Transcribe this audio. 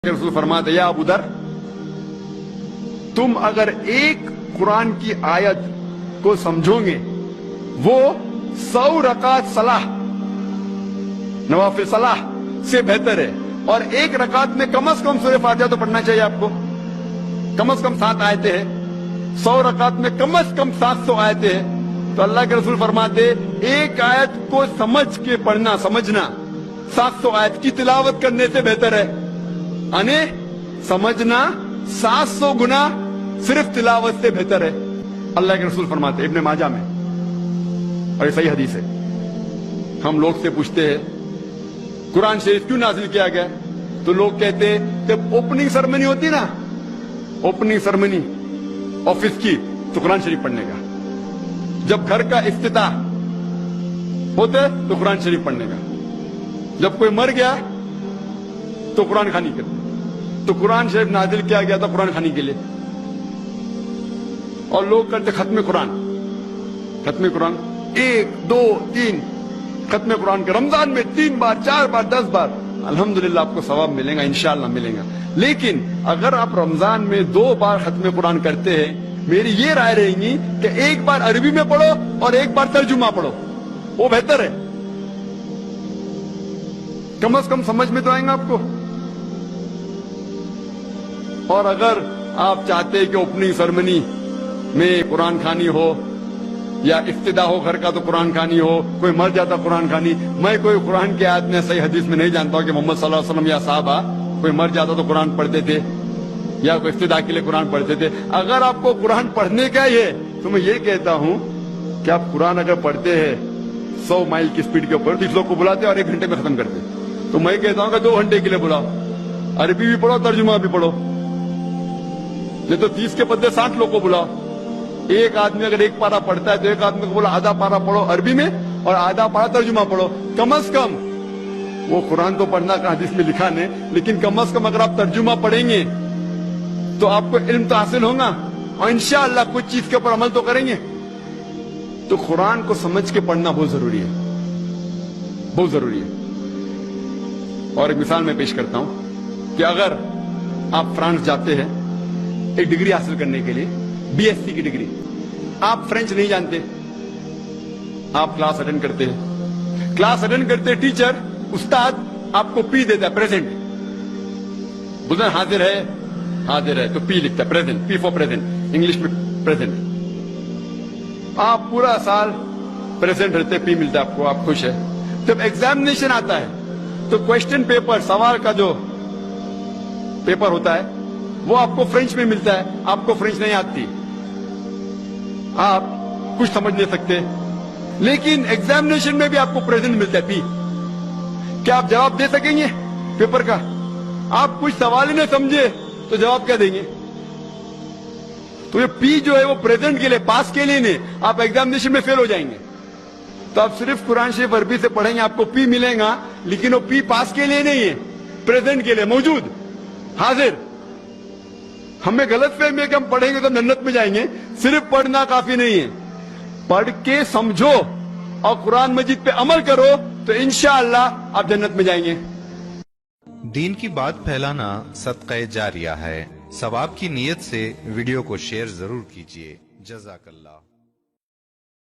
रसूल फरमाते या अबू दर, तुम अगर एक कुरान की आयत को समझोगे वो 100 रकात सलाह नवाफिल सलाह से बेहतर है। और एक रकात में कम से कम सूरह फातिहा तो पढ़ना चाहिए आपको। कम से कम 7 आयतें हैं, 100 रकात में कम से कम 700 आयतें हैं। तो अल्लाह के रसूल फरमाते एक आयत को समझ के पढ़ना, समझना 700 आयत की तिलावत करने से बेहतर है। अने समझना 700 गुना सिर्फ तिलावत से बेहतर है। अल्लाह के रसूल फरमाते इब्ने माजा में, और ये सही हदीस है। हम लोग से पूछते हैं कुरान शरीफ क्यों नाजिल किया गया, तो लोग कहते हैं जब ओपनिंग सेरेमनी होती ना, ओपनिंग सेरेमनी ऑफिस की, तो कुरान शरीफ पढ़ने का। जब घर का इफ्तिताह होते तो कुरान शरीफ पढ़ने का। जब कोई मर गया तो कुरान खानी करते। तो कुरान शरीफ नाजिल किया गया था कुरान खानी के लिए। और लोग करते खत्म कुरान, खत्म कुरान 1 2 3 खत्म कुरान के रमजान में 3 बार 4 बार 10 बार, अल्हम्दुलिल्लाह आपको सवाब मिलेगा, इंशाअल्लाह मिलेगा। लेकिन अगर आप रमजान में 2 बार खत्म कुरान करते हैं, मेरी ये राय रहेगी कि एक बार अरबी में पढ़ो और एक बार तर्जुमा पढ़ो, वो बेहतर है। कम से कम समझ में तो आएगा आपको। और अगर आप चाहते हैं कि ओपनिंग सेरेमनी में कुरान खानी हो या इफ्तिदा हो घर का तो कुरान खानी हो, कोई मर जाता कुरान खानी। मैं कोई कुरान की आयत में सही हदीस में नहीं जानता हूं कि मोहम्मद सल्लल्लाहु अलैहि वसल्लम या साहबा कोई मर जाता तो कुरान पढ़ते थे या कोई इफ्तिदा के लिए कुरान पढ़ते थे। अगर आपको कुरान पढ़ने का ही है तो मैं ये कहता हूं कि आप कुरान अगर पढ़ते हैं 100 माइल की स्पीड के ऊपर, 30 लोग को बुलाते और 1 घंटे में खत्म करते, तो मैं कहता हूं कि 2 घंटे के लिए बुलाओ, अरबी भी पढ़ो तर्जुमा भी पढ़ो। नहीं तो 30 के बदले 60 लोग को बुलाओ। एक आदमी अगर 1 पारा पढ़ता है तो एक आदमी को बोला आधा पारा पढ़ो अरबी में और आधा पारा तर्जुमा पढ़ो। कम से कम वो कुरान तो पढ़ना का हदीस में लिखा नहीं, लेकिन कम से कम अगर आप तर्जुमा पढ़ेंगे तो आपको इल्म तो हासिल होगा और इंशाअल्लाह कुछ चीज के ऊपर अमल तो करेंगे। तो कुरान को समझ के पढ़ना बहुत जरूरी है, बहुत जरूरी है। और एक मिसाल मैं पेश करता हूं कि अगर आप फ्रांस जाते हैं एक डिग्री हासिल करने के लिए, बीएससी की डिग्री, आप फ्रेंच नहीं जानते, आप क्लास अटेंड करते हैं, क्लास अटेंड करते टीचर उस्ताद आपको पी देता है, प्रेजेंट बोलते हाजिर है, हाजिर है, तो पी लिखता है, present, P for present, English में प्रेजेंट। आप पूरा साल प्रेजेंट रहते, पी मिलता है आपको, आप खुश है। जब एग्जामिनेशन आता है तो क्वेश्चन पेपर, सवाल का जो पेपर होता है वो आपको फ्रेंच में मिलता है, आपको फ्रेंच नहीं आती, आप कुछ समझ नहीं सकते, लेकिन एग्जामिनेशन में भी आपको प्रेजेंट मिलता है, पी। क्या आप जवाब दे सकेंगे पेपर का? आप कुछ सवाल ही नहीं समझे तो जवाब क्या देंगे? तो ये पी जो है वो प्रेजेंट के लिए, पास के लिए नहीं, आप एग्जामिनेशन में फेल हो जाएंगे। तो आप सिर्फ कुरान शरीफ अरबी से पढ़ेंगे, आपको पी मिलेगा, लेकिन वो पी पास के लिए नहीं है, प्रेजेंट के लिए, मौजूद, हाजिर। हमें गलत फहमी है कि हम पढ़ेंगे तो जन्नत में जाएंगे। सिर्फ पढ़ना काफी नहीं है, पढ़ के समझो और कुरान मजीद पे अमल करो तो इंशाअल्लाह आप जन्नत में जाएंगे। दीन की बात फैलाना सदक़े जारिया है। सवाब की नीयत से वीडियो को शेयर जरूर कीजिए। जज़ाकल्लाह।